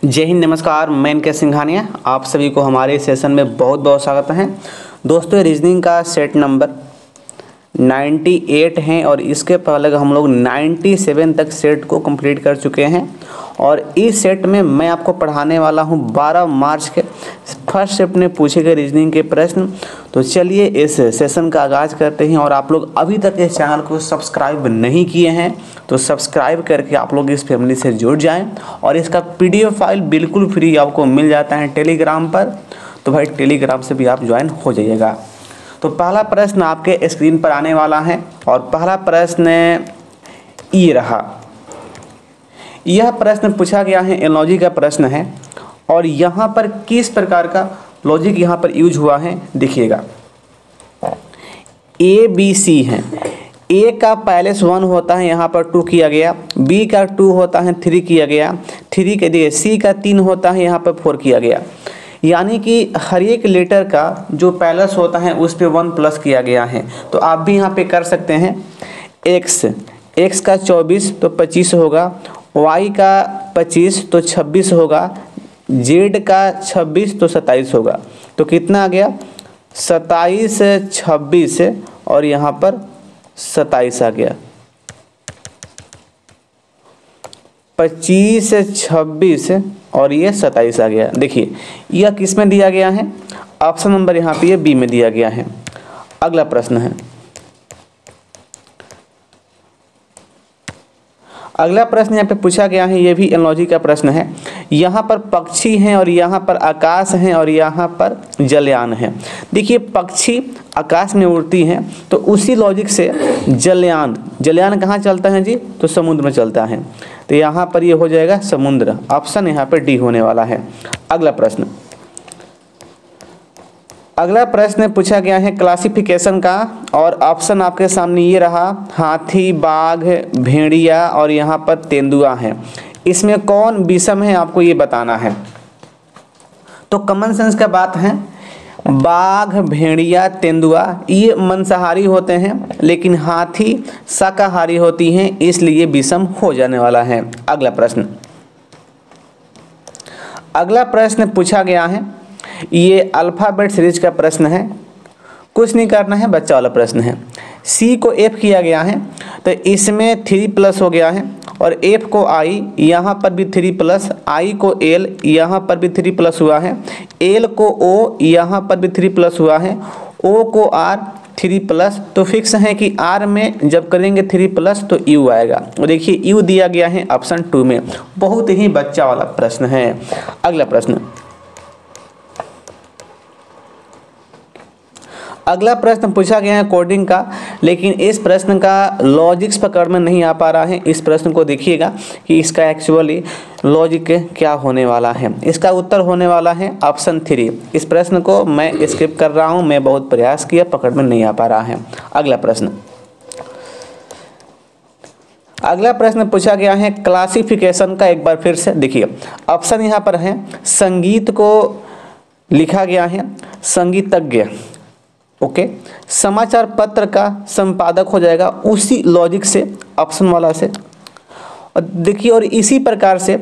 जय हिंद, नमस्कार। मैं इनके सिंघानिया, आप सभी को हमारे सेशन में बहुत बहुत स्वागत है। दोस्तों, रीजनिंग का सेट नंबर 98 हैं और इसके पहले हम लोग 97 तक सेट को कंप्लीट कर चुके हैं। और इस सेट में मैं आपको पढ़ाने वाला हूं 12 मार्च के फर्स्ट शिफ्ट में पूछे गए रीजनिंग के प्रश्न। तो चलिए इस सेशन का आगाज़ करते हैं। और आप लोग अभी तक इस चैनल को सब्सक्राइब नहीं किए हैं तो सब्सक्राइब करके आप लोग इस फैमिली से जुड़ जाएं। और इसका PDF फाइल बिल्कुल फ्री आपको मिल जाता है टेलीग्राम पर, तो भाई टेलीग्राम से भी आप ज्वाइन हो जाइएगा। तो पहला प्रश्न आपके स्क्रीन पर आने वाला है और पहला प्रश्न ये रहा। यह प्रश्न पूछा गया है, एनालॉजी का प्रश्न है। और यहाँ पर किस प्रकार का लॉजिक यहाँ पर यूज हुआ है देखिएगा। ABC है, A का पैलेस 1 होता है, यहाँ पर 2 किया गया। B का 2 होता है, 3 किया गया। 3 के दिए C का 3 होता है, यहाँ पर 4 किया गया। यानी कि हर एक लेटर का जो पैलेस होता है उस पर 1 प्लस किया गया है। तो आप भी यहाँ पे कर सकते हैं। X का 24 तो 25 होगा, Y का 25 तो 26 होगा, Z का 26 तो 27 होगा। तो कितना आ गया? 27, 26 और यहाँ पर 27 आ गया। 25, 26 और ये 27 आ गया। देखिए यह किस में दिया गया है? ऑप्शन नंबर यहाँ पे ये B में दिया गया है। अगला प्रश्न है, अगला प्रश्न यहाँ पे पूछा गया है, ये भी एनालॉजी का प्रश्न है। यहाँ पर पक्षी हैं और यहाँ पर आकाश हैं और यहाँ पर जलयान है। देखिए पक्षी आकाश में उड़ती हैं तो उसी लॉजिक से जलयान कहाँ चलता है जी? तो समुद्र में चलता है। तो यहाँ पर ये हो जाएगा समुद्र। ऑप्शन यहाँ पर D होने वाला है। अगला प्रश्न पूछा गया है क्लासिफिकेशन का और ऑप्शन आपके सामने ये रहा। हाथी, बाघ, भेड़िया और यहाँ पर तेंदुआ है। इसमें कौन विषम है आपको ये बताना है। तो कॉमन सेंस का बात है, बाघ, भेड़िया, तेंदुआ ये मांसाहारी होते हैं, लेकिन हाथी शाकाहारी होती हैं, इसलिए विषम हो जाने वाला है। अगला प्रश्न पूछा गया है, ये अल्फ़ाबेट सीरीज का प्रश्न है। कुछ नहीं करना है, बच्चा वाला प्रश्न है। C को F किया गया है तो इसमें 3 प्लस हो गया है और F को I, यहाँ पर भी 3 प्लस, I को L, यहाँ पर भी 3 प्लस हुआ है, L को O, यहाँ पर भी 3 प्लस हुआ है, O को R 3 प्लस। तो फिक्स है कि R में जब करेंगे 3 प्लस तो U आएगा। और देखिए U दिया गया है ऑप्शन 2 में। बहुत ही बच्चा वाला प्रश्न है। अगला प्रश्न पूछा गया है कोडिंग का, लेकिन इस प्रश्न का लॉजिक्स पकड़ में नहीं आ पा रहा है। इस प्रश्न को देखिएगा कि इसका एक्चुअली लॉजिक क्या होने वाला है। इसका उत्तर होने वाला है ऑप्शन 3। इस प्रश्न को मैं स्किप कर रहा हूं, मैं बहुत प्रयास किया, पकड़ में नहीं आ पा रहा है। अगला प्रश्न पूछा गया है क्लासिफिकेशन का। एक बार फिर से देखिए, ऑप्शन यहाँ पर है। संगीत को लिखा गया है संगीतज्ञ, ओके। समाचार पत्र का संपादक हो जाएगा उसी लॉजिक से, ऑप्शन वाला से। और देखिए, और इसी प्रकार से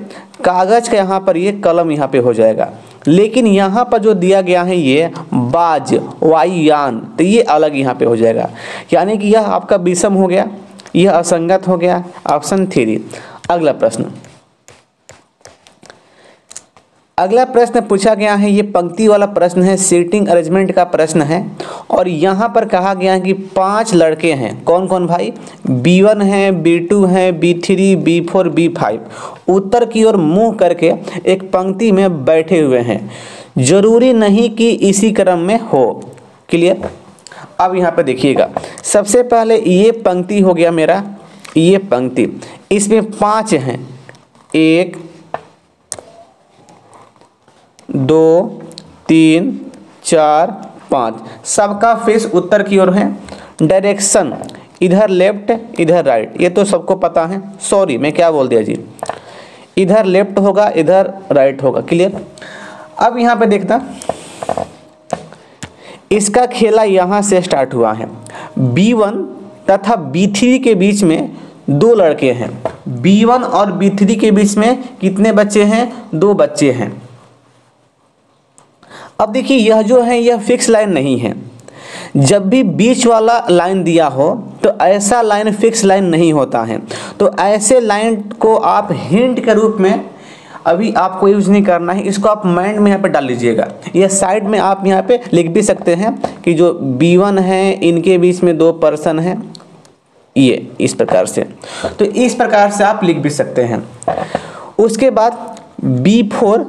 कागज का यहाँ पर ये कलम यहाँ पे हो जाएगा। लेकिन यहाँ पर जो दिया गया है ये बाज, वायुयान, तो ये अलग यहाँ पे हो जाएगा। यानी कि यह आपका विषम हो गया, यह असंगत हो गया, ऑप्शन 3। अगला प्रश्न पूछा गया है, ये पंक्ति वाला प्रश्न है, सीटिंग अरेंजमेंट का प्रश्न है। और यहाँ पर कहा गया है कि 5 लड़के हैं। कौन कौन भाई? B1 है, B2 है, B3, B4, B5 उत्तर की ओर मुंह करके एक पंक्ति में बैठे हुए हैं। जरूरी नहीं कि इसी क्रम में हो। क्लियर? अब यहाँ पर देखिएगा, सबसे पहले ये पंक्ति हो गया मेरा, ये पंक्ति, इसमें 5 हैं। 1, 2, 3, 4, 5 सबका फेस उत्तर की ओर है। डायरेक्शन इधर लेफ्ट, इधर राइट, ये तो सबको पता है। सॉरी, मैं क्या बोल दिया जी, इधर लेफ्ट होगा, इधर राइट होगा। क्लियर? अब यहाँ पे देखना, इसका खेला यहाँ से स्टार्ट हुआ है। B1 तथा B3 के बीच में 2 लड़के हैं। B1 और B3 के बीच में कितने बच्चे हैं? 2 बच्चे हैं। अब देखिए यह जो है यह फिक्स लाइन नहीं है। जब भी बीच वाला लाइन दिया हो तो ऐसा लाइन फिक्स लाइन नहीं होता है। तो ऐसे लाइन को आप हिंट के रूप में अभी आपको यूज नहीं करना है, इसको आप माइंड में यहाँ पे डाल लीजिएगा। यह साइड में आप यहाँ पे लिख भी सकते हैं कि जो B1 है इनके बीच में 2 पर्सन हैं, ये इस प्रकार से। तो इस प्रकार से आप लिख भी सकते हैं। उसके बाद B4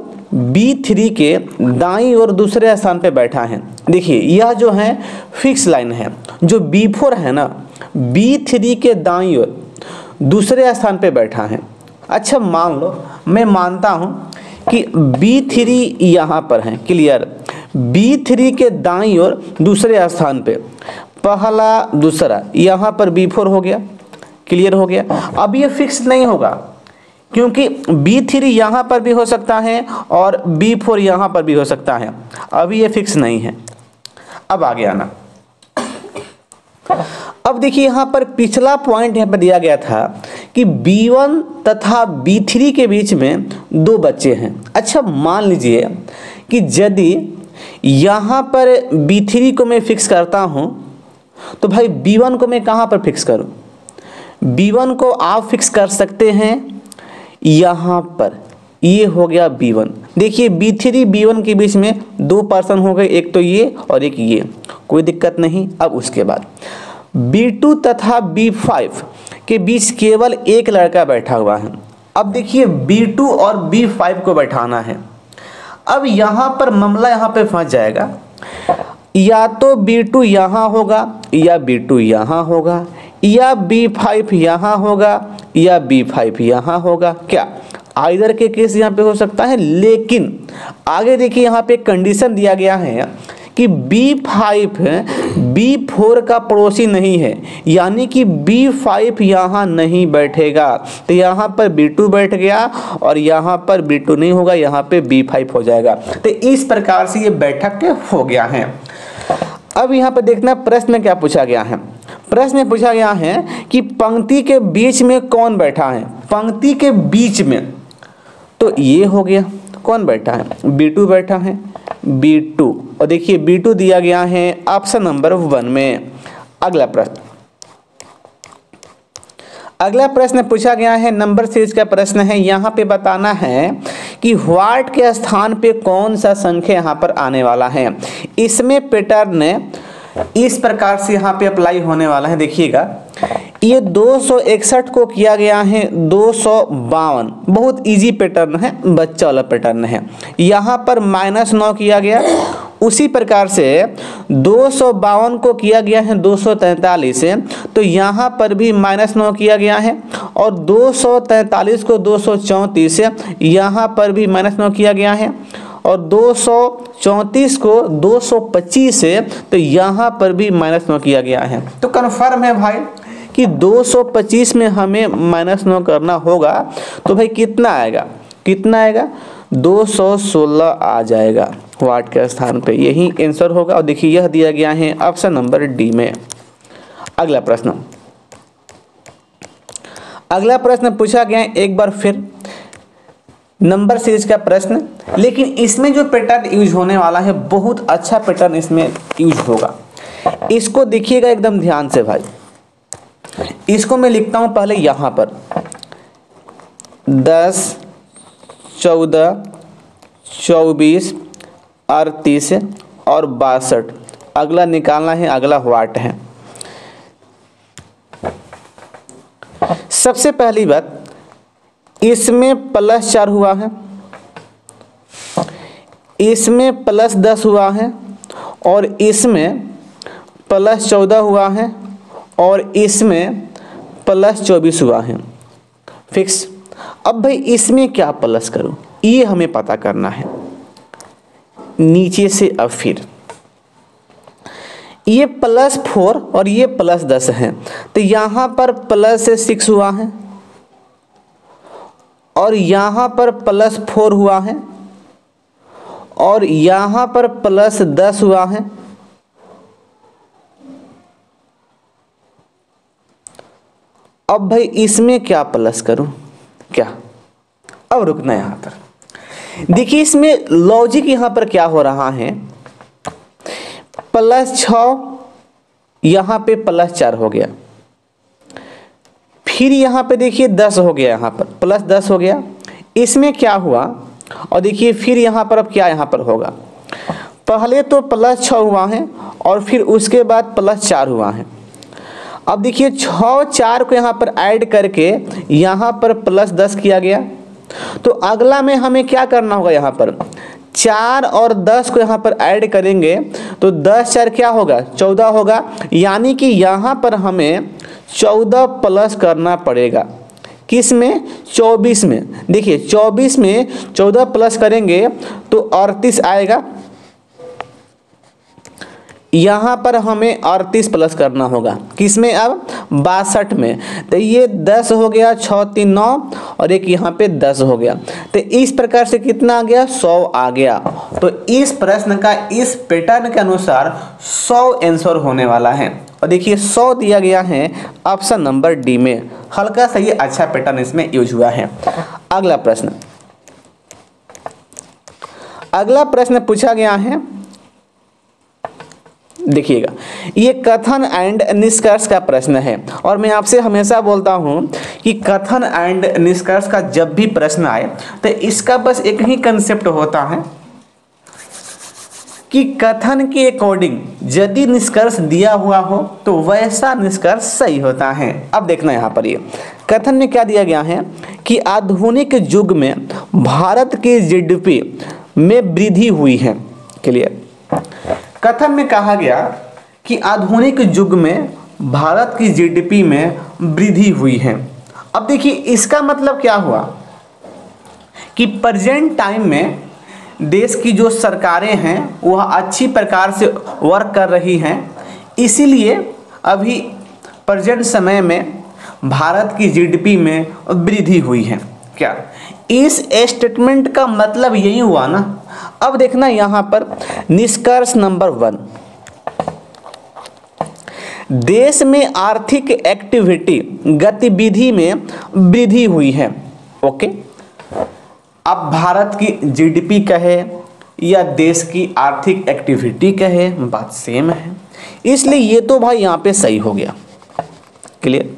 B3 के दाईं ओर दूसरे स्थान पे बैठा है। देखिए यह जो है फिक्स लाइन है। जो B4 है ना, B3 के दाईं ओर दूसरे स्थान पे बैठा है। अच्छा मान लो मैं मानता हूं कि B3 यहाँ पर है, क्लियर। B3 के दाईं ओर दूसरे स्थान पे पहला दूसरा यहाँ पर B4 हो गया, क्लियर हो गया। अब ये फिक्स नहीं होगा क्योंकि B3 यहाँ पर भी हो सकता है और B4 यहाँ पर भी हो सकता है। अभी ये फिक्स नहीं है। अब आगे आना। अब देखिए यहाँ पर पिछला पॉइंट यहाँ पर दिया गया था कि B1 तथा B3 के बीच में 2 बच्चे हैं। अच्छा मान लीजिए कि यदि यहाँ पर B3 को मैं फिक्स करता हूँ तो भाई B1 को मैं कहाँ पर फिक्स करूँ? B1 को आप फिक्स कर सकते हैं यहाँ पर, ये हो गया B1। देखिए B3 B1 के बीच में 2 पर्सन हो गए, एक तो ये और एक ये, कोई दिक्कत नहीं। अब उसके बाद B2 तथा B5 के बीच केवल एक लड़का बैठा हुआ है। अब देखिए B2 और B5 को बैठाना है। अब यहाँ पर मामला यहाँ पे फंस जाएगा, या तो B2 यहाँ होगा या B2 यहाँ होगा, या B5 यहाँ होगा या B5 यहाँ होगा। क्या आइदर के केस यहाँ पे हो सकता है। लेकिन आगे देखिए यहाँ पे कंडीशन दिया गया है कि B5 B4 का पड़ोसी नहीं है, यानी कि B5 यहाँ नहीं बैठेगा। तो यहाँ पर B2 बैठ गया और यहाँ पर B2 नहीं होगा, यहाँ पे B5 हो जाएगा। तो इस प्रकार से ये बैठक हो गया है। अब यहाँ पर देखना प्रश्न में क्या पूछा गया है। प्रश्न में पूछा गया है कि पंक्ति के बीच में कौन बैठा है? पंक्ति के बीच में तो ये हो गया, कौन बैठा है? B2 बैठा है, B2। और देखिए B2 दिया गया है ऑप्शन नंबर 1 में। अगला प्रश्न, अगला प्रश्न पूछा गया है नंबर सीरीज का प्रश्न है। यहाँ पे बताना है कि व्हाट के स्थान पे कौन सा संख्या यहाँ पर आने वाला है। इसमें पैटर्न इस प्रकार से यहाँ पे अप्लाई होने वाला है। देखिएगा ये 261 को किया गया है 252, बहुत इजी पैटर्न है, बच्चा वाला पैटर्न है। यहाँ पर -9 किया गया, उसी प्रकार से 252 को किया गया है 243 से, तो यहाँ पर भी -9 किया गया है। और 243 को 234 से यहाँ पर भी -9 किया गया है। और 234 को 225 से तो यहाँ पर भी -9 किया गया है। तो कन्फर्म है भाई कि 225 में हमें -9 करना होगा। तो भाई कितना आएगा? कितना आएगा? 216 आ जाएगा व्हाट के स्थान पे, यही आंसर होगा। और देखिए यह दिया गया है ऑप्शन नंबर डी में। अगला प्रश्न, अगला प्रश्न पूछा गया है एक बार फिर नंबर सीरीज का प्रश्न, लेकिन इसमें जो पैटर्न यूज होने वाला है बहुत अच्छा पैटर्न इसमें यूज होगा। इसको देखिएगा एकदम ध्यान से भाई। इसको मैं लिखता हूं पहले यहां पर 10, 14, 24, 38 और 62। अगला निकालना है, अगला व्हाट है। सबसे पहली बात, इसमें +4 हुआ है, इसमें +10 हुआ है, और इसमें +14 हुआ है, और इसमें +24 हुआ है। फिक्स। अब भाई इसमें क्या प्लस करूं, ये हमें पता करना है। नीचे से अब फिर ये +4 और ये +10 है, तो यहाँ पर +6 हुआ है, और यहाँ पर +4 हुआ है, और यहाँ पर +10 हुआ है। अब भाई इसमें क्या प्लस करूं, क्या? अब रुकना यहाँ पर। देखिए इसमें लॉजिक यहाँ पर क्या हो रहा है, +6 यहाँ पे +4 हो गया, फिर यहाँ पे देखिए 10 हो गया, यहाँ पर +10 हो गया, इसमें क्या हुआ, और देखिए फिर यहाँ पर अब क्या यहाँ पर होगा, पहले तो +6 हुआ है और फिर उसके बाद +4 हुआ है। अब देखिए 6 4 को यहाँ पर ऐड करके यहाँ पर +10 किया गया, तो अगला में हमें क्या करना होगा, यहाँ पर 4 और 10 को यहाँ पर ऐड करेंगे तो 10 4 क्या होगा, 14 होगा, यानी कि यहाँ पर हमें 14 प्लस करना पड़ेगा। किस में? 24 में। देखिए 24 में 14 प्लस करेंगे तो 38 आएगा, यहाँ पर हमें 38 प्लस करना होगा, किसमें? अब 62 में। तो ये 10 हो गया, 6 3 9 और एक यहाँ पे 10 हो गया, तो इस प्रकार से कितना आ गया, 100 आ गया। तो इस प्रश्न का इस पैटर्न के अनुसार 100 आंसर होने वाला है, और देखिए 100 दिया गया है ऑप्शन नंबर डी में। हल्का सा ये अच्छा पैटर्न इसमें यूज हुआ है। अगला प्रश्न, अगला प्रश्न पूछा गया है, देखिएगा ये कथन एंड निष्कर्ष का प्रश्न है, और मैं आपसे हमेशा बोलता हूं कि कथन एंड निष्कर्ष का जब भी प्रश्न आए तो इसका बस एक ही कंसेप्ट होता है कि कथन के अकॉर्डिंग यदि निष्कर्ष दिया हुआ हो तो वैसा निष्कर्ष सही होता है। अब देखना यहाँ पर ये कथन में क्या दिया गया है कि आधुनिक युग में भारत के जीडीपी में वृद्धि हुई है। क्लियर? कथन में कहा गया कि आधुनिक युग में भारत की जीडीपी में वृद्धि हुई है। अब देखिए इसका मतलब क्या हुआ कि प्रेजेंट टाइम में देश की जो सरकारें हैं वह अच्छी प्रकार से वर्क कर रही हैं, इसीलिए अभी प्रेजेंट समय में भारत की जीडीपी में वृद्धि हुई है। क्या इस स्टेटमेंट का मतलब यही हुआ ना? अब देखना यहाँ पर निष्कर्ष नंबर 1, देश में आर्थिक एक्टिविटी गतिविधि में वृद्धि हुई है। ओके, अब भारत की जीडीपी कहे या देश की आर्थिक एक्टिविटी कहे, बात सेम है, इसलिए ये तो भाई यहाँ पे सही हो गया। क्लियर?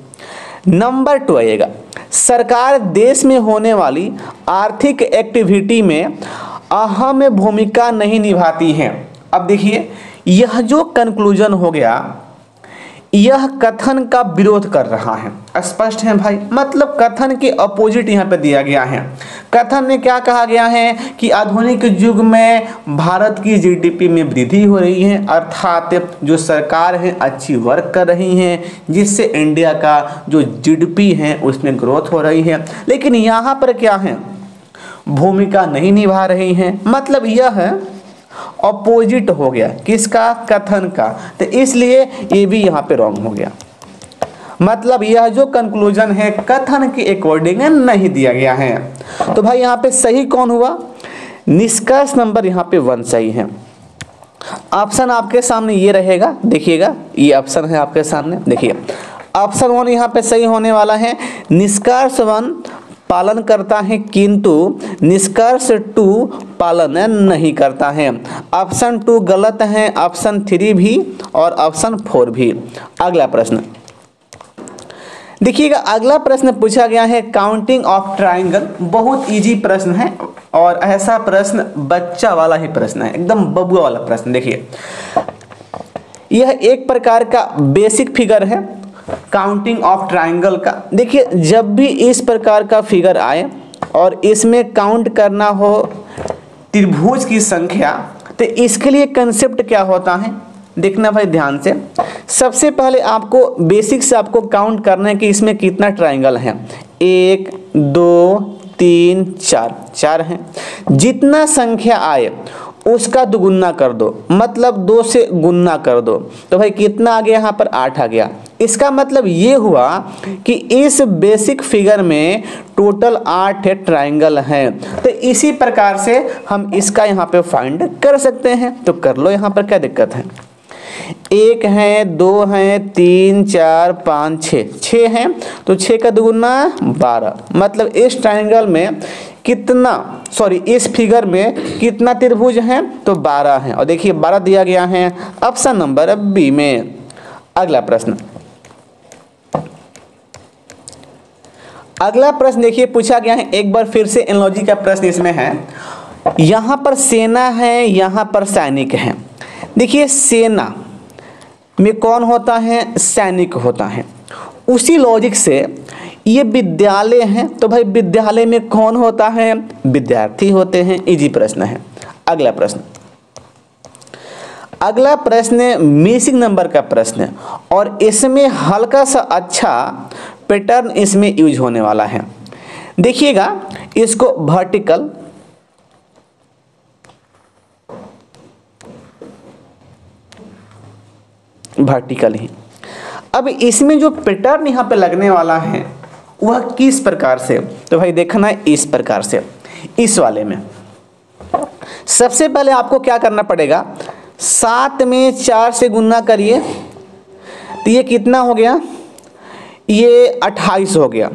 नंबर 2 आएगा, सरकार देश में होने वाली आर्थिक एक्टिविटी में अहम भूमिका नहीं निभाती है। अब देखिए यह जो कंक्लूजन हो गया, यह कथन का विरोध कर रहा है। स्पष्ट है भाई, मतलब कथन के अपोजिट यहाँ पे दिया गया है। कथन में क्या कहा गया है कि आधुनिक युग में भारत की जीडीपी में वृद्धि हो रही है, अर्थात जो सरकार है अच्छी वर्क कर रही हैं, जिससे इंडिया का जो जीडीपी है उसमें ग्रोथ हो रही है। लेकिन यहाँ पर क्या है, भूमिका नहीं निभा रही हैं, मतलब यह है अपोजिट हो गया किसका? कथन का। तो इसलिए ये भी यहाँ पे रॉन्ग हो गया, मतलब यह जो कंक्लूजन है कथन के अकॉर्डिंग नहीं दिया गया है। तो भाई यहाँ पे सही कौन हुआ? निष्कर्ष नंबर यहाँ पे 1 सही है। ऑप्शन आपके सामने ये रहेगा, देखिएगा ये ऑप्शन है आपके सामने, देखिए ऑप्शन 1 यहाँ पे सही होने वाला है। निष्कर्ष 1 पालन करता है किंतु निष्कर्ष 2 पालन नहीं करता है। ऑप्शन 2 गलत है, ऑप्शन 3 भी और ऑप्शन 4 भी। अगला प्रश्न देखिएगा, अगला प्रश्न पूछा गया है काउंटिंग ऑफ ट्राइंगल। बहुत इजी प्रश्न है और ऐसा प्रश्न बच्चा वाला ही प्रश्न है, एकदम बबुआ वाला प्रश्न। देखिए यह एक प्रकार का बेसिक फिगर है काउंटिंग ऑफ ट्राइंगल का। देखिए जब भी इस प्रकार का फिगर आए और इसमें काउंट करना हो त्रिभुज की संख्या, तो इसके लिए कंसेप्ट क्या होता है देखना भाई ध्यान से। सबसे पहले आपको बेसिक से आपको काउंट करना है कि इसमें कितना ट्राइंगल है। 1 2 3 4, 4 है। जितना संख्या आए उसका दुगुना कर दो, मतलब 2 से गुना कर दो, तो भाई कितना आ गया यहाँ पर 8 आ गया। इसका मतलब ये हुआ कि इस बेसिक फिगर में टोटल 8 ट्राइंगल हैं। तो इसी प्रकार से हम इसका यहाँ पे फाइंड कर सकते हैं, तो कर लो, यहाँ पर क्या दिक्कत है। 1 है, 2 है, 3 4 5 6 हैं, तो 6 का दुगुना 12। मतलब इस ट्रायंगल में कितना, सॉरी इस फिगर में कितना त्रिभुज हैं, तो 12 हैं। और देखिए 12 दिया गया है ऑप्शन नंबर बी में। अगला प्रश्न, अगला प्रश्न देखिए पूछा गया है, एक बार फिर से एनालॉजी का प्रश्न इसमें है। यहाँ पर सेना है, यहाँ पर सैनिक है। देखिए सेना में कौन होता है, सैनिक होता है। उसी लॉजिक से ये विद्यालय है, तो भाई विद्यालय में कौन होता है, विद्यार्थी होते हैं। इजी प्रश्न है। अगला प्रश्न, अगला प्रश्न मिसिंग नंबर का प्रश्न है और इसमें हल्का सा अच्छा पैटर्न इसमें यूज होने वाला है। देखिएगा इसको वर्टिकल, वर्टिकल ही। अब इसमें जो पैटर्न यहाँ पे लगने वाला है वह किस प्रकार से, तो भाई देखना है इस प्रकार से। इस वाले में सबसे पहले आपको क्या करना पड़ेगा, 7 में 4 से गुना करिए, तो ये कितना हो गया, ये 28 हो गया।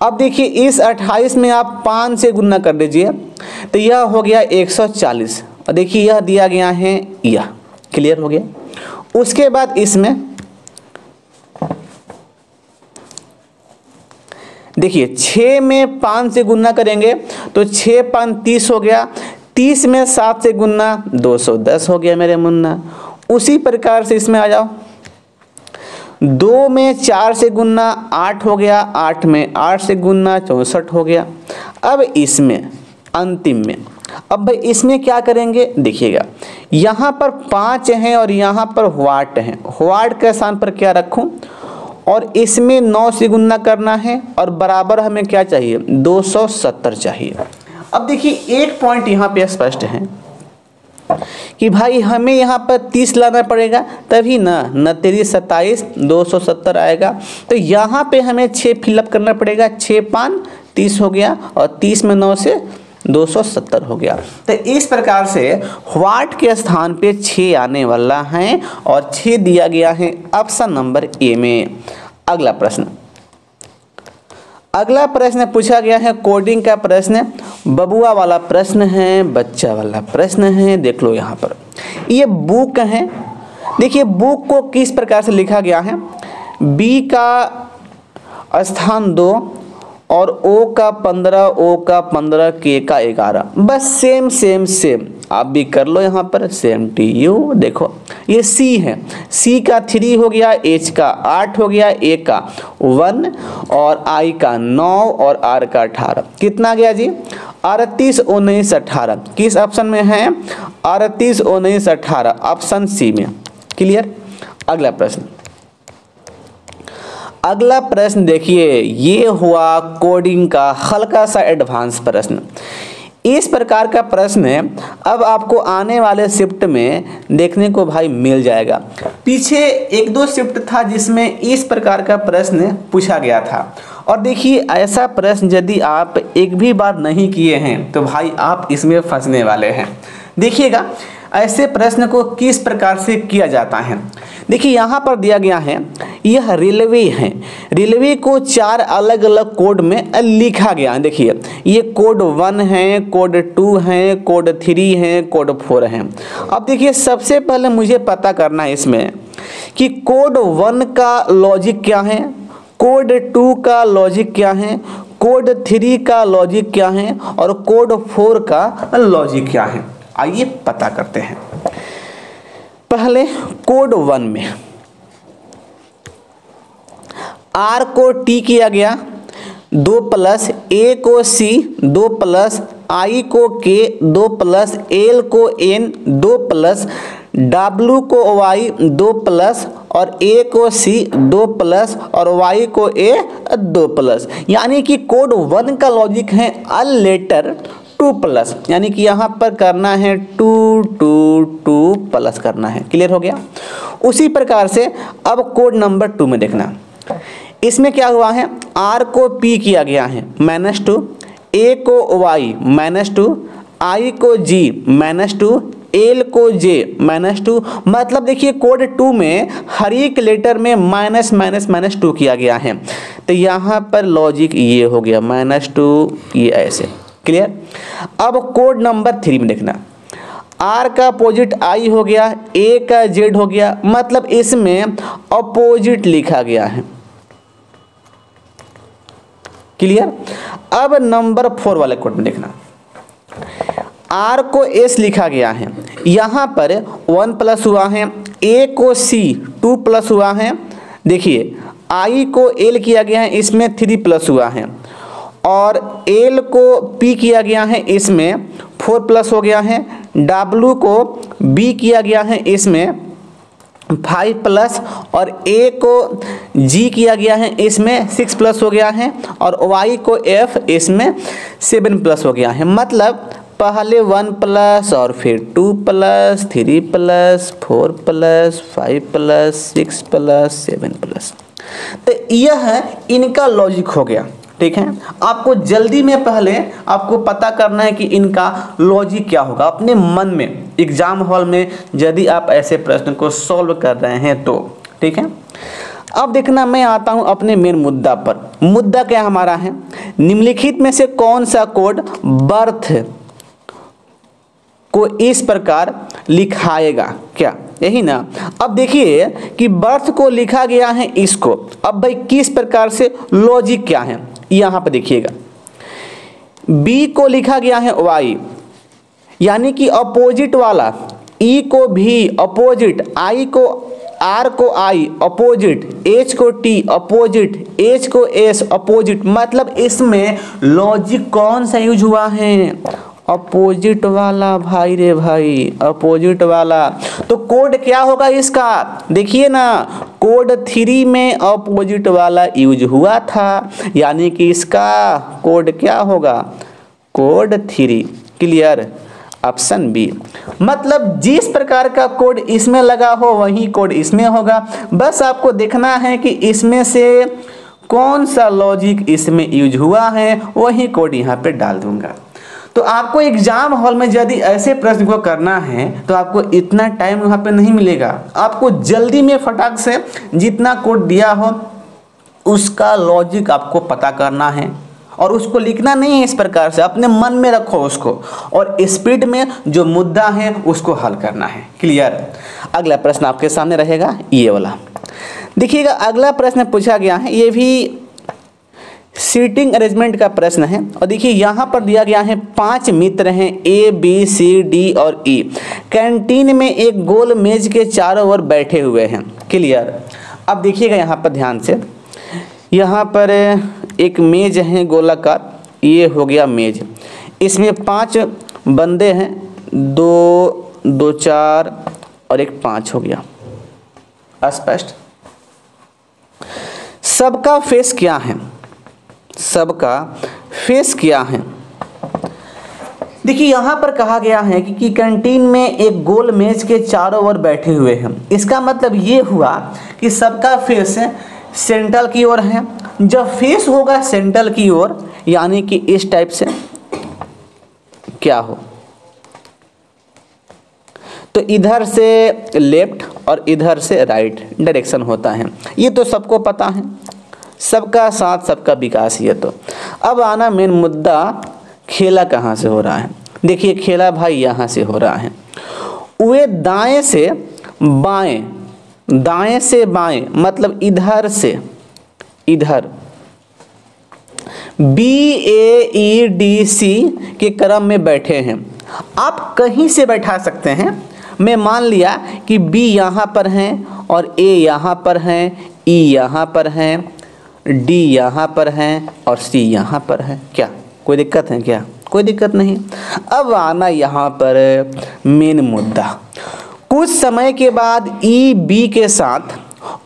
अब देखिए इस 28 में आप 5 से गुना कर दीजिए, तो यह हो गया 140। और देखिए यह दिया गया है, यह क्लियर हो गया। उसके बाद इसमें देखिए 6 में 5 से गुना करेंगे, तो 6 5 30 हो गया। 30 में 7 से गुना 210 हो गया मेरे मुन्ना। उसी प्रकार से इसमें आ जाओ, 2 में 4 से गुना 8 हो गया, 8 में 8 से गुना 64 हो गया। अब इसमें अंतिम में, अब भाई इसमें क्या करेंगे, देखिएगा यहाँ पर 5 हैं और यहाँ पर वाट हैं। वाट के स्थान पर क्या रखूं, और इसमें 9 से गुना करना है और बराबर हमें क्या चाहिए, 270 चाहिए। अब देखिए एक पॉइंट यहाँ पे स्पष्ट है कि भाई हमें यहाँ पर 30 लाना पड़ेगा, तभी ना 9 27 270 आएगा। तो यहाँ पे हमें 6 फिलअप करना पड़ेगा, 6 5 30 हो गया और 30 में 9 से 270 हो गया। तो इस प्रकार से वाट के स्थान पे 6 आने वाला है और 6 दिया गया है ऑप्शन नंबर ए में। अगला प्रश्न, अगला प्रश्न पूछा गया है कोडिंग का प्रश्न, बबुआ वाला प्रश्न है, बच्चा वाला प्रश्न है। देख लो यहाँ पर ये बुक है। देखिए बुक को किस प्रकार से लिखा गया है, बी का स्थान 2 और ओ का 15, ओ का 15, के का 11। बस सेम सेम सेम आप भी कर लो यहाँ पर, सेम टी यू। देखो ये सी है, सी का 3 हो गया, एच का 8 हो गया, ए का 1 और आई का 9 और आर का 18। कितना गया जी, 38 19 18। किस ऑप्शन में है, 38 19 18 ऑप्शन सी में। क्लियर। अगला प्रश्न, अगला प्रश्न देखिए, ये हुआ कोडिंग का हल्का सा एडवांस प्रश्न। इस प्रकार का प्रश्न है, अब आपको आने वाले शिफ्ट में देखने को भाई मिल जाएगा। पीछे 1-2 शिफ्ट था जिसमें इस प्रकार का प्रश्न पूछा गया था। और देखिए ऐसा प्रश्न यदि आप एक भी बार नहीं किए हैं तो भाई आप इसमें फंसने वाले हैं। देखिएगा ऐसे प्रश्न को किस प्रकार से किया जाता है। देखिए यहाँ पर दिया गया है, यह रेलवे है। रेलवे को 4 अलग अलग कोड में लिखा गया है। देखिए ये कोड 1 है, कोड 2 है, कोड 3 है, कोड 4 है। अब देखिए सबसे पहले मुझे पता करना है इसमें कि कोड 1 का लॉजिक क्या है, कोड 2 का लॉजिक क्या है, कोड 3 का लॉजिक क्या है और कोड 4 का लॉजिक क्या है। आइए पता करते हैं। पहले कोड 1 में आर को टी किया गया, 2 प्लस ए को सी, 2 प्लस आई को के, 2 प्लस एल को एन, 2 प्लस डब्ल्यू को वाई, 2 प्लस और ए को सी, 2 प्लस और वाई को ए, 2 प्लस। यानी कि कोड 1 का लॉजिक है अल लेटर 2 प्लस, यानी कि यहाँ पर करना है 2 2 2 प्लस करना है। क्लियर हो गया। उसी प्रकार से अब कोड नंबर 2 में देखना, इसमें क्या हुआ है, आर को पी किया गया है -2, ए को वाई -2, आई को जी -2, एल को जे -2, मतलब देखिए कोड 2 में हर एक लेटर में माइनस माइनस माइनस 2 किया गया है, तो यहाँ पर लॉजिक ये हो गया -2, ये ऐसे। क्लियर। अब कोड नंबर 3 में देखना, आर का अपोजिट आई हो गया, ए का जेड हो गया, मतलब इसमें अपोजिट लिखा गया है। क्लियर। अब नंबर 4 वाले कोड में देखना, आर को एस लिखा गया है, यहाँ पर 1 प्लस हुआ है, ए को सी 2 प्लस हुआ है, देखिए आई को एल किया गया है, इसमें 3 प्लस हुआ है, और एल को पी किया गया है, इसमें 4 प्लस हो गया है, डब्लू को बी किया गया है, इसमें 5 प्लस, और ए को जी किया गया है, इसमें 6 प्लस हो गया है, और वाई को एफ, इसमें 7 प्लस हो गया है। मतलब पहले 1 प्लस और फिर 2 plus 3 plus 4 plus 5 plus 6 plus 7 plus, तो यह इनका लॉजिक हो गया। ठीक है, आपको जल्दी में पहले आपको पता करना है कि इनका लॉजिक क्या होगा अपने मन में, एग्जाम हॉल में यदि आप ऐसे प्रश्न को सॉल्व कर रहे हैं तो। ठीक है, अब देखना मैं आता हूं अपने मेन मुद्दा पर। मुद्दा क्या हमारा है, निम्नलिखित में से कौन सा कोड बर्थ को इस प्रकार लिखाएगा, क्या यही ना। अब देखिए कि बर्थ को लिखा गया है इसको, अब भाई किस प्रकार से, लॉजिक क्या है यहाँ पर देखिएगा, बी को लिखा गया है वाई, यानी कि अपोजिट वाला, ई को भी अपोजिट, आई को आर को आई अपोजिट, एच को टी अपोजिट, एच को एस अपोजिट, मतलब इसमें लॉजिक कौन सा यूज हुआ है, अपोजिट वाला भाई रे भाई, अपोजिट वाला। तो कोड क्या होगा इसका, देखिए ना, कोड 3 में अपोजिट वाला यूज हुआ था, यानी कि इसका कोड क्या होगा, कोड 3। Clear, option B. मतलब जिस प्रकार का कोड इसमें लगा हो वही कोड इसमें होगा, बस आपको देखना है कि इसमें से कौन सा लॉजिक इसमें यूज हुआ है, वही कोड यहाँ पे डाल दूंगा। तो आपको एग्जाम हॉल में यदि ऐसे प्रश्न को करना है तो आपको इतना टाइम वहाँ पे नहीं मिलेगा, आपको जल्दी में फटाक से जितना कोड दिया हो उसका लॉजिक आपको पता करना है, और उसको लिखना नहीं है इस प्रकार से, अपने मन में रखो उसको, और स्पीड में जो मुद्दा है उसको हल करना है। क्लियर। अगला प्रश्न आपके सामने रहेगा ये वाला, देखिएगा अगला प्रश्न पूछा गया है, ये भी सीटिंग अरेंजमेंट का प्रश्न है, और देखिए यहाँ पर दिया गया है 5 मित्र हैं ए बी सी डी और ई, कैंटीन में एक गोल मेज के चारों ओर बैठे हुए हैं। क्लियर। अब देखिएगा यहाँ पर ध्यान से, यहाँ पर एक मेज है गोलाकार, ये हो गया मेज, इसमें 5 बंदे हैं, 2 4 और एक 5 हो गया। स्पष्ट। सबका फेस क्या है, सबका फेस क्या है, देखिए यहाँ पर कहा गया है कि कैंटीन में एक गोल मेज के चारों ओर बैठे हुए हैं। इसका मतलब ये हुआ कि सबका फेस सेंट्रल की ओर है। जब फेस होगा सेंट्रल की ओर, यानी कि इस टाइप से क्या हो, तो इधर से लेफ्ट और इधर से राइट डायरेक्शन होता है, ये तो सबको पता है। सबका साथ सबका विकास, ये तो। अब आना मेन मुद्दा, खेला कहाँ से हो रहा है। देखिए खेला भाई यहाँ से हो रहा है, वे दाएं से बाएं, दाएं से बाएं मतलब इधर से इधर, बी ए ई डी सी के क्रम में बैठे हैं। आप कहीं से बैठा सकते हैं, मैं मान लिया कि बी यहाँ पर हैं और ए यहाँ पर हैं, ई यहाँ पर हैं, डी यहाँ पर हैं और सी यहाँ पर है। क्या कोई दिक्कत है क्या? कोई दिक्कत नहीं। अब आना यहाँ पर मेन मुद्दा, कुछ समय के बाद ई बी के साथ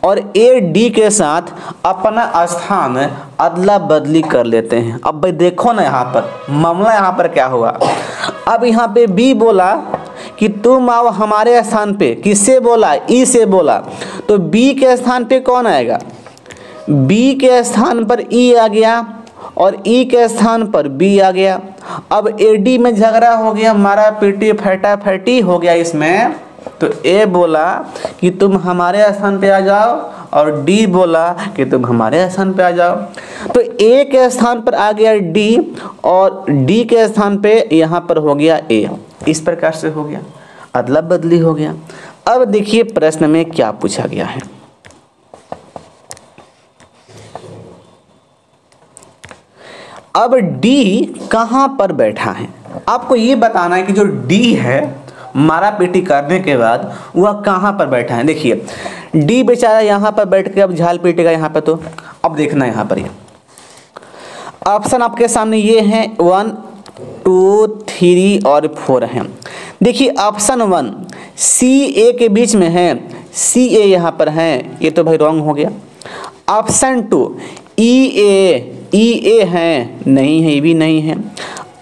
और ए डी के साथ अपना स्थान अदला बदली कर लेते हैं। अब भाई देखो ना यहाँ पर मामला, यहाँ पर क्या हुआ। अब यहाँ पे बी बोला कि तुम आओ हमारे स्थान पे, किससे बोला? ई से बोला। तो बी के स्थान पे कौन आएगा? बी के स्थान पर ई आ गया और ई के स्थान पर बी आ गया। अब एडी में झगड़ा हो गया, मारा पीटी फटाफटी हो गया इसमें, तो ए बोला कि तुम हमारे स्थान पे आ जाओ और डी बोला कि तुम हमारे स्थान पे आ जाओ। तो ए के स्थान पर आ गया डी और डी के स्थान पे यहाँ पर हो गया ए। इस प्रकार से हो गया, अदला बदली हो गया। अब देखिए प्रश्न में क्या पूछा गया है। अब डी कहाँ पर बैठा है, आपको ये बताना है कि जो डी है मारा पीटी करने के बाद वह कहाँ पर बैठा है। देखिए डी बेचारा यहाँ पर बैठ के अब झाल पीटेगा यहाँ पे, तो अब देखना यहाँ पर ये ऑप्शन आपके सामने ये हैं 1 2 3 और 4 हैं। देखिए ऑप्शन 1 सी ए के बीच में है, सी ए यहाँ पर है, ये तो भाई रॉन्ग हो गया। ऑप्शन 2 ई ए है, नहीं है, ये भी नहीं है।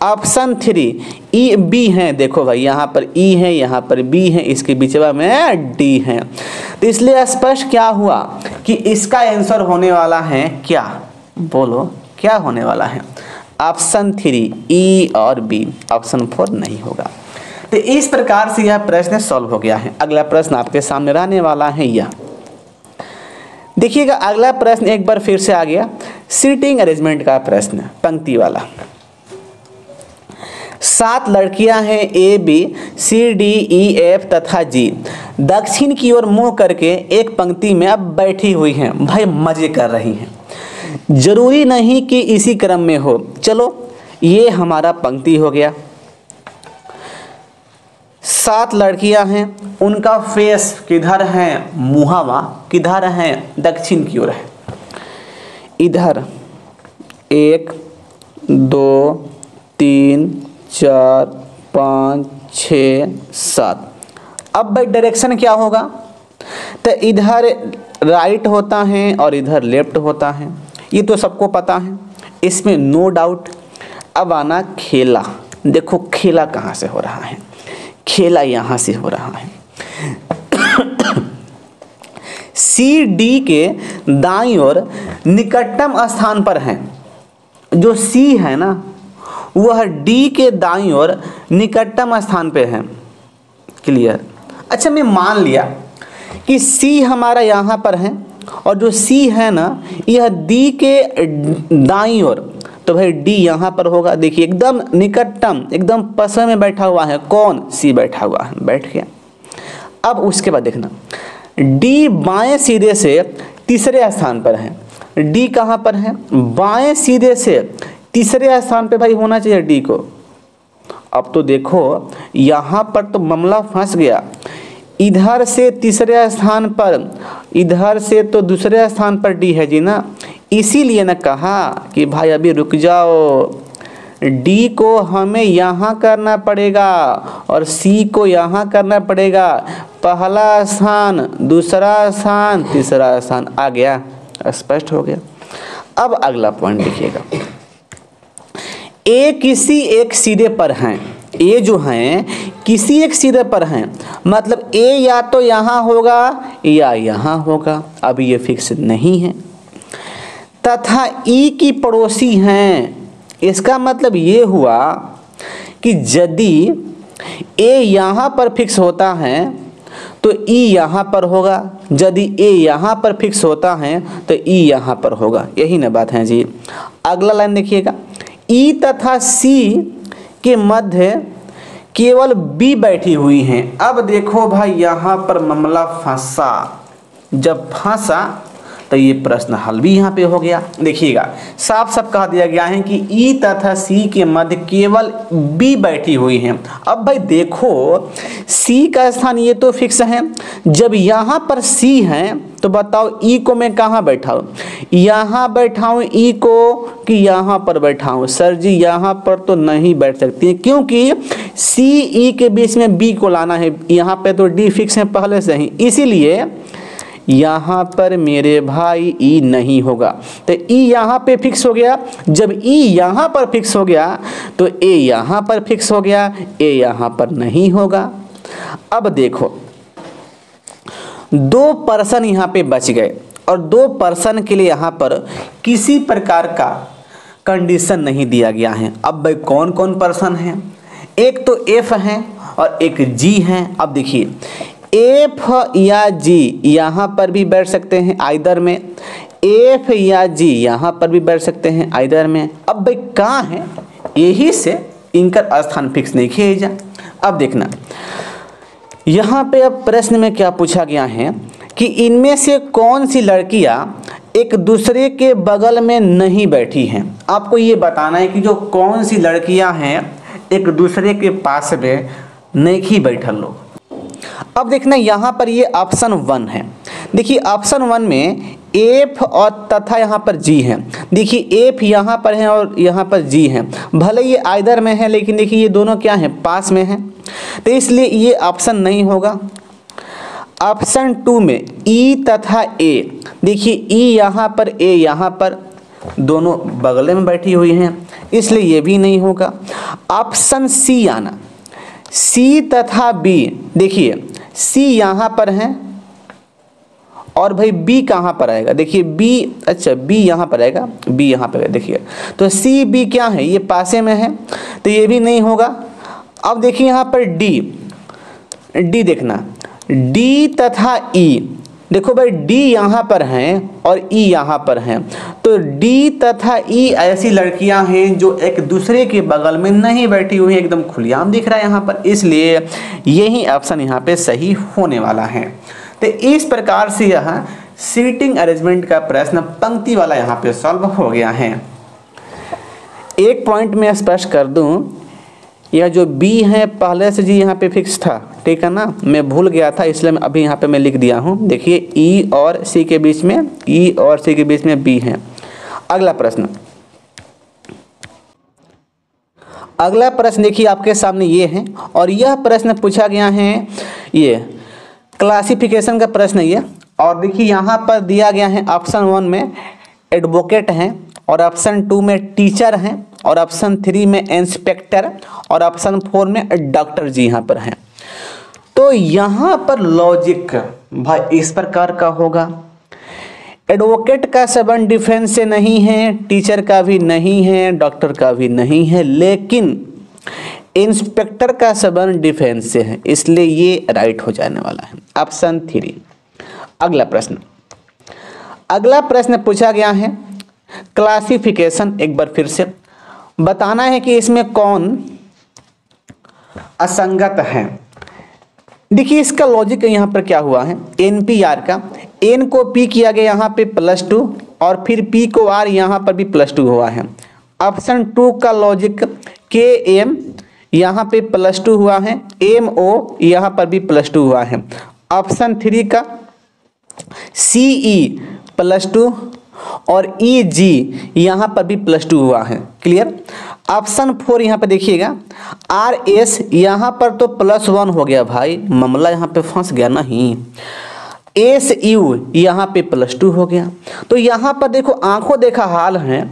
ऑप्शन 3 ई बी है, देखो भाई यहाँ पर ई है, यहाँ पर बी है, इसके बीचवा में डी है। तो इसलिए स्पष्ट क्या हुआ कि इसका आंसर होने वाला है क्या, बोलो क्या होने वाला है। ऑप्शन 3 ई और बी, ऑप्शन 4 नहीं होगा। तो इस प्रकार से यह प्रश्न सॉल्व हो गया है। अगला प्रश्न आपके सामने रहने वाला है यह, देखिएगा अगला प्रश्न एक बार फिर से आ गया, सीटिंग अरेंजमेंट का प्रश्न, पंक्ति वाला। 7 लड़कियां हैं A B C D E F तथा जी, दक्षिण की ओर मुंह करके एक पंक्ति में अब बैठी हुई हैं, भाई मजे कर रही हैं। जरूरी नहीं कि इसी क्रम में हो, चलो ये हमारा पंक्ति हो गया। 7 लड़कियां हैं, उनका फेस किधर है, मुहावा किधर है, दक्षिण की ओर है। इधर 1 2 3 4 5 6 7। अब भाई डायरेक्शन क्या होगा, तो इधर राइट होता है और इधर लेफ्ट होता है, ये तो सबको पता है, इसमें नो डाउट। अब आना खेला, देखो खेला कहाँ से हो रहा है, खेला यहाँ से हो रहा है। सी डी के दाईं ओर निकटतम स्थान पर है, जो सी है ना वह डी के दाईं ओर निकटतम स्थान पे है। क्लियर। अच्छा मैं मान लिया कि सी हमारा यहाँ पर है और जो सी है ना यह डी के दाईं ओर, तो भाई डी यहाँ पर होगा। देखिए एकदम निकटतम, एकदम पास में बैठा हुआ है, कौन, सी बैठा हुआ है, बैठ गया। अब उसके बाद देखना डी बाएं सिरे से तीसरे स्थान पर है, डी कहाँ पर है, बाएं सिरे से तीसरे स्थान पे भाई होना चाहिए डी को। अब तो देखो यहाँ पर तो मामला फंस गया, इधर से तीसरे स्थान पर, इधर से तो दूसरे स्थान पर डी है जी ना, इसीलिए ना कहा कि भाई अभी रुक जाओ, डी को हमें यहाँ करना पड़ेगा और सी को यहाँ करना पड़ेगा। पहला स्थान, दूसरा स्थान, तीसरा स्थान आ गया, स्पष्ट हो गया। अब अगला पॉइंट देखिएगा, ए किसी एक सिरे पर हैं, ए जो हैं किसी एक सिरे पर हैं, मतलब ए या तो यहाँ होगा या यहाँ होगा, अभी ये फिक्स नहीं है। तथा ई की पड़ोसी हैं, इसका मतलब ये हुआ कि यदि ए यहाँ पर फिक्स होता है तो ई यहाँ पर होगा, यदि ए यहाँ पर फिक्स होता है तो ई यहाँ पर होगा, यही ना बात है जी। अगला लाइन देखिएगा, ई तथा सी के मध्य केवल बी बैठी हुई हैं। अब देखो भाई यहाँ पर मामला फंसा, जब फंसा तो ये प्रश्न हल भी यहाँ पे हो गया। देखिएगा साफ साफ कह दिया गया है कि ई तथा सी के मध्य केवल बी बैठी हुई हैं। अब भाई देखो सी का स्थान ये तो फिक्स है, जब यहाँ पर सी है तो बताओ ई को मैं कहाँ बैठाऊँ, यहाँ बैठाऊँ ई को कि यहाँ पर बैठाऊँ। सर जी यहाँ पर तो नहीं बैठ सकती, क्योंकि सी ई के बीच में बी को लाना है, यहाँ पे तो डी फिक्स है पहले से ही, इसीलिए यहाँ पर मेरे भाई ई नहीं होगा। तो ई यहाँ पे फिक्स हो गया, जब ई यहाँ पर फिक्स हो गया तो ए यहाँ पर फिक्स हो गया, ए यहाँ पर नहीं होगा। अब देखो 2 पर्सन यहाँ पे बच गए और 2 पर्सन के लिए यहाँ पर किसी प्रकार का कंडीशन नहीं दिया गया है। अब भाई कौन कौन पर्सन है, एक तो एफ है और एक जी है। अब देखिए एफ या जी यहाँ पर भी बैठ सकते हैं आइदर में, एफ या जी यहाँ पर भी बैठ सकते हैं आइदर में। अब भाई कहाँ है, यही से इनका स्थान फिक्स नहीं किया जा। अब देखना यहाँ पे अब प्रश्न में क्या पूछा गया है कि इनमें से कौन सी लड़कियाँ एक दूसरे के बगल में नहीं बैठी हैं। आपको ये बताना है कि जो कौन सी लड़कियां हैं एक दूसरे के पास में नहीं बैठल लोग। अब देखना यहाँ पर ये ऑप्शन 1 है। देखिए ऑप्शन 1 में एफ और तथा यहाँ पर जी है। देखिए एफ यहाँ पर है और यहाँ पर जी है, भले ये आइदर में है लेकिन देखिए ये दोनों क्या हैं, पास में हैं, तो इसलिए ये ऑप्शन नहीं होगा। ऑप्शन 2 में ई तथा ए, देखिए ई यहाँ पर ए यहाँ पर, दोनों बगल में बैठी हुई हैं, इसलिए ये भी नहीं होगा। ऑप्शन सी आना, सी तथा बी, देखिए सी यहाँ पर है और भाई बी कहाँ पर आएगा, देखिए बी, अच्छा बी यहाँ पर आएगा, बी यहाँ पर देखिए, तो सी बी क्या है, ये पासे में है, तो ये भी नहीं होगा। अब देखिए यहाँ पर डी, डी देखना, डी तथा ई, देखो भाई डी यहाँ पर हैं और ई यहाँ पर हैं, तो डी तथा ई ऐसी लड़कियां हैं जो एक दूसरे के बगल में नहीं बैठी हुई हैं, एकदम खुलेआम दिख रहा है यहाँ पर, इसलिए यही ऑप्शन यहाँ पे सही होने वाला है। तो इस प्रकार से यह सीटिंग अरेंजमेंट का प्रश्न पंक्ति वाला यहाँ पे सॉल्व हो गया है। एक पॉइंट में स्पष्ट कर दूं, यह जो बी है पहले से जी यहाँ पे फिक्स था, ठीक है ना, मैं भूल गया था इसलिए मैं अभी यहाँ पे मैं लिख दिया हूँ। देखिए ई और सी के बीच में, ई और सी के बीच में बी है। अगला प्रश्न, अगला प्रश्न देखिए आपके सामने ये है और यह प्रश्न पूछा गया है, ये क्लासिफिकेशन का प्रश्न है ये। और देखिए यहाँ पर दिया गया है ऑप्शन 1 में एडवोकेट हैं और ऑप्शन 2 में टीचर हैं और ऑप्शन 3 में इंस्पेक्टर और ऑप्शन 4 में डॉक्टर जी यहाँ पर हैं। तो यहाँ पर लॉजिक भाई इस प्रकार का होगा, एडवोकेट का संबंध डिफेंस से नहीं है, टीचर का भी नहीं है, डॉक्टर का भी नहीं है, लेकिन इंस्पेक्टर का संबंध डिफेंस से है, इसलिए ये राइट हो जाने वाला है ऑप्शन 3। अगला प्रश्न, अगला प्रश्न पूछा गया है क्लासिफिकेशन, एक बार फिर से बताना है कि इसमें कौन असंगत है। देखिए इसका लॉजिक यहाँ पर क्या हुआ है, एनपीआर का एन को पी किया गया यहाँ पे +2 और फिर पी को आर यहाँ पर भी +2 हुआ है। ऑप्शन 2 का लॉजिक के एम यहाँ पे +2 हुआ है, एम ओ यहाँ पर भी +2 हुआ है। ऑप्शन 3 का सी ई +2 और ई जी यहाँ पर भी +2 हुआ है, क्लियर। ऑप्शन 4 यहाँ पे देखिएगा आर एस यहाँ पर तो +1 हो गया भाई, मामला यहाँ पे फंस गया नहीं, एस यू यहाँ पे +2 हो गया। तो यहाँ पर देखो आंखों देखा हाल है,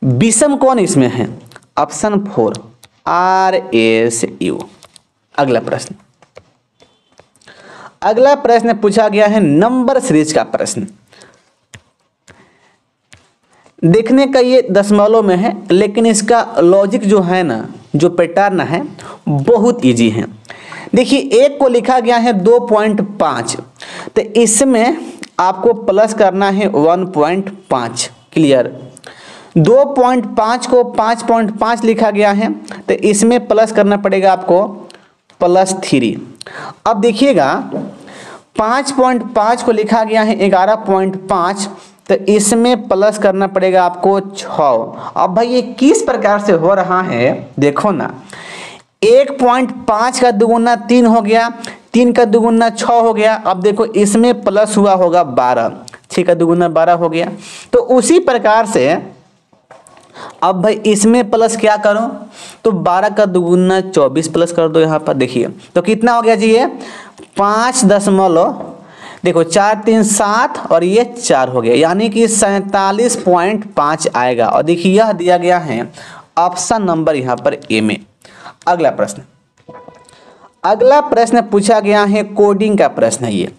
विषम कौन इसमें है, ऑप्शन 4 आर एस यू। अगला प्रश्न, अगला प्रश्न पूछा गया है नंबर सीरीज का प्रश्न। देखने का ये दशमलव में है लेकिन इसका लॉजिक जो है ना, जो पैटर्न है बहुत इजी है। देखिए एक को लिखा गया है 2.5, तो इसमें आपको प्लस करना है 1.5, क्लियर। 2.5 को 5.5 लिखा गया है तो इसमें प्लस करना पड़ेगा आपको +3। अब देखिएगा 5.5 को लिखा गया है 11.5, तो इसमें प्लस करना पड़ेगा आपको 6। अब भाई ये किस प्रकार से हो रहा है देखो ना, 1.5 का दुगुना 3 हो गया, 3 का दुगुना 6 हो गया। अब देखो इसमें प्लस हुआ होगा 12, 6 का दुगुना 12 हो गया। तो उसी प्रकार से अब भाई इसमें प्लस क्या करो, तो 12 का दुगुना 24 प्लस कर दो यहाँ पर, देखिए तो कितना हो गया जी, ये 5 दशमलव, देखो 4 3 7 और ये 4 हो गया, यानी कि 47.5 आएगा। और देखिए यह दिया गया है ऑप्शन नंबर यहाँ पर ए में। अगला प्रश्न, अगला प्रश्न पूछा गया है कोडिंग का प्रश्न है ये,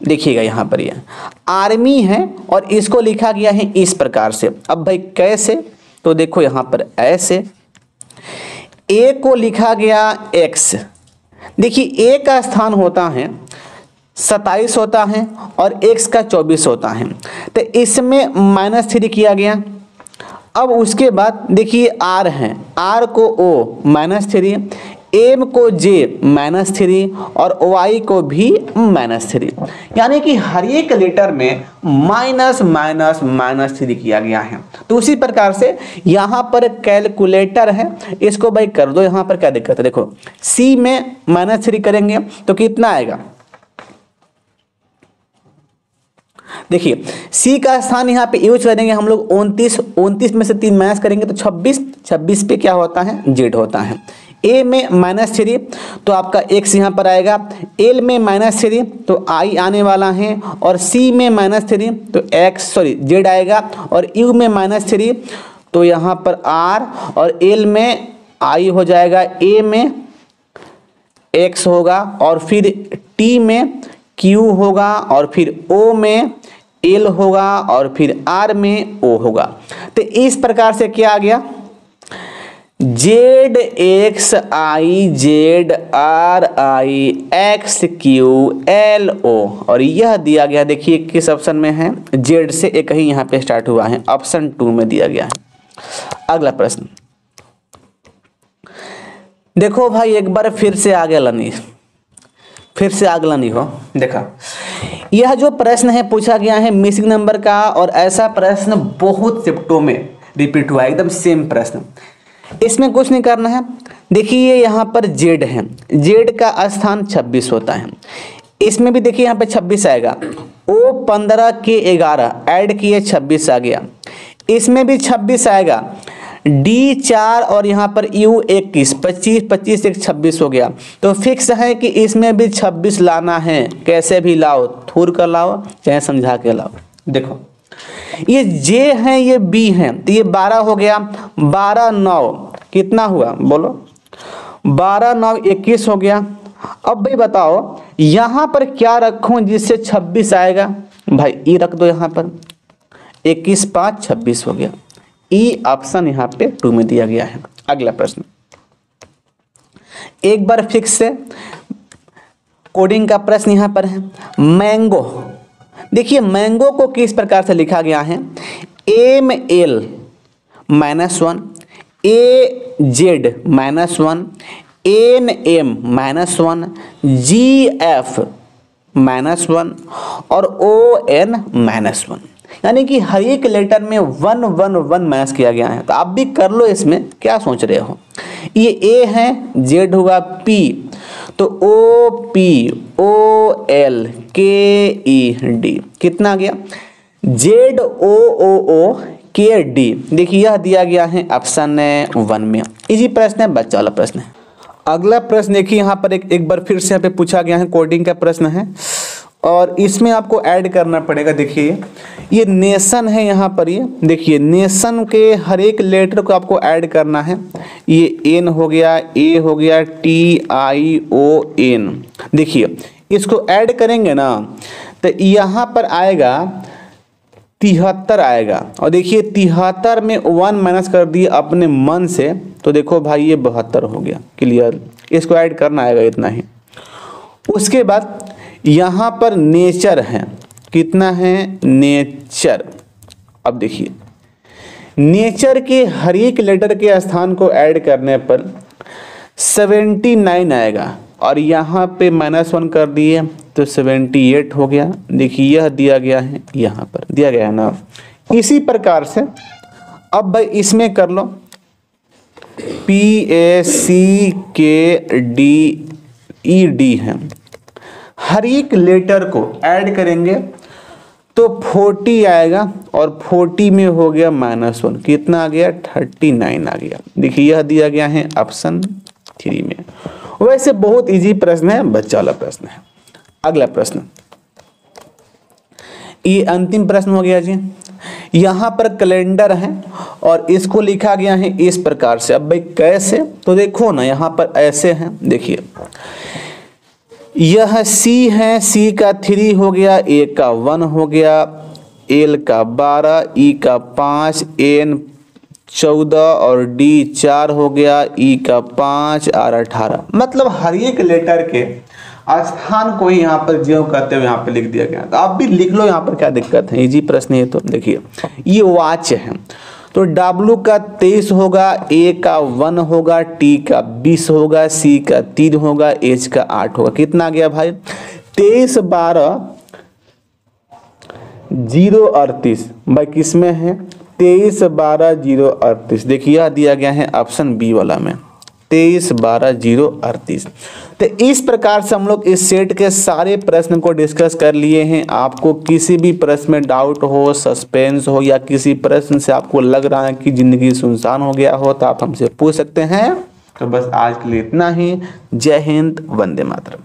देखिएगा यहाँ पर ये आर्मी है और इसको लिखा गया है इस प्रकार से। अब भाई कैसे, तो देखो यहाँ पर ऐसे ए को लिखा गया x। देखिए ए का स्थान होता है 27 होता है और x का 24 होता है, तो इसमें -3 किया गया। अब उसके बाद देखिए r है, r को o -3, m को j -3 और y को भी -3, यानी कि हर एक लेटर में -3 किया गया है। तो उसी प्रकार से यहाँ पर कैलकुलेटर है, इसको भाई कर दो। यहाँ पर क्या दिक्कत है, देखो c में -3 करेंगे तो कितना आएगा, देखिए c का स्थान यहाँ पे यूज करेंगे हम लोग 29 में से 3 माइनस करेंगे तो 26 पे क्या होता है, z होता है। a में -3 तो आपका x यहाँ पर आएगा, l में -3 तो i आने वाला है, और c में -3 तो z आएगा, और u में -3 तो यहाँ पर r, और l में i हो जाएगा, a में x होगा, और फिर t में q होगा, और फिर o में l होगा, और फिर r में o होगा। तो इस प्रकार से क्या आ गया, Z X I Z R I X Q L O, और यह दिया गया देखिए किस ऑप्शन में है, जेड से एक ही यहाँ पे स्टार्ट हुआ है, ऑप्शन 2 में दिया गया है। अगला प्रश्न देखो भाई, एक बार फिर से आगे लनी, फिर से अगला नहीं हो। देखा यह जो प्रश्न है पूछा गया है मिसिंग नंबर का, और ऐसा प्रश्न बहुत शिफ्टों में रिपीट हुआ है, एकदम सेम प्रश्न। इसमें कुछ नहीं करना है। देखिए यहाँ पर जेड है, जेड का स्थान 26 होता है, इसमें भी देखिए यहाँ पे 26 आएगा, ओ 15 के 11 ऐड किए 26 आ गया, इसमें भी 26 आएगा, डी 4 और यहाँ पर यू 21, 25 एक 26 हो गया। तो फिक्स है कि इसमें भी 26 लाना है, कैसे भी लाओ, थूर कर लाओ चाहे समझा के लाओ। देखो ये J है, ये B है, तो ये 12 हो गया, 12 9 कितना हुआ बोलो, 12 9 21 हो गया। अब भाई बताओ यहाँ पर क्या रखूं जिससे 26 आएगा, भाई E रख दो यहाँ पर, 21 5 26 हो गया। E ऑप्शन यहाँ पे 2 में दिया गया है। अगला प्रश्न एक बार फिक्स से कोडिंग का प्रश्न यहाँ पर है, मैंगो। देखिए मैंगो को किस प्रकार से लिखा गया है, एम एल -1, ए जेड -1, एन एम -1, जी एफ -1 और ओ एन -1, यानी कि हर एक लेटर में 1 1 1 माइनस किया गया है। तो आप भी कर लो, इसमें क्या सोच रहे हो। ये ए है, जेड होगा पी, तो ओ पी ओ एल के ई डी कितना आ गया, जेड ओ ओ ओ के डी। देखिए यह दिया गया है ऑप्शन 1 में। इजी प्रश्न है, बच्चा वाला प्रश्न है। अगला प्रश्न देखिए यहाँ पर एक बार फिर से यहाँ पे पूछा गया है, कोडिंग का प्रश्न है, और इसमें आपको ऐड करना पड़ेगा। देखिए ये नेशन है, यहाँ पर ये देखिए नेशन के हर एक लेटर को आपको ऐड करना है। ये एन हो गया, ए हो गया, टी आई ओ एन। देखिए इसको ऐड करेंगे ना तो यहाँ पर आएगा 73 आएगा, और देखिए 73 में 1 माइनस कर दिए अपने मन से, तो देखो भाई ये 72 हो गया। क्लियर, इसको ऐड करना आएगा इतना ही। उसके बाद यहाँ पर नेचर है, कितना है नेचर। अब देखिए नेचर के हर एक लेटर के स्थान को ऐड करने पर 79 आएगा, और यहाँ पे -1 कर दिए तो 78 हो गया। देखिए यह दिया गया है, यहाँ पर दिया गया है ना। इसी प्रकार से अब भाई इसमें कर लो, PACKDED है, हर एक लेटर को ऐड करेंगे तो 40 आएगा, और 40 में हो गया -1, कितना आ गया 39 आ गया। देखिए यह दिया गया है ऑप्शन 3 में। वैसे बहुत इजी प्रश्न है, बच्चा वाला प्रश्न है। अगला प्रश्न, ये अंतिम प्रश्न हो गया जी। यहाँ पर कैलेंडर है और इसको लिखा गया है इस प्रकार से। अब भाई कैसे, तो देखो ना यहाँ पर ऐसे है। देखिए यह C है, C का 3 हो गया, A का 1 हो गया, L का 12, E का 5, N 14 और डी 4 हो गया, ई का 5 और 18। मतलब हर एक लेटर के स्थान को ही यहाँ पर ज्यों कहते हुए यहाँ पे लिख दिया गया। तो आप भी लिख लो, यहाँ पर क्या दिक्कत है, इजी प्रश्न है। तो देखिए ये वाच्य है, तो W का 23 होगा, A का 1 होगा, T का 20 होगा, C का 3 होगा, H का 8 होगा। कितना आ गया भाई? 23 12 0 38 भाई किस में है? 23 12 0 38। देखिए यह दिया गया है ऑप्शन बी वाला में, 23 12 0 38। तो इस प्रकार से हम लोग इस सेट के सारे प्रश्न को डिस्कस कर लिए हैं। आपको किसी भी प्रश्न में डाउट हो, सस्पेंस हो, या किसी प्रश्न से आपको लग रहा है कि जिंदगी सुनसान हो गया हो, तो आप हमसे पूछ सकते हैं। तो बस आज के लिए इतना ही। जय हिंद, वंदे मातरम।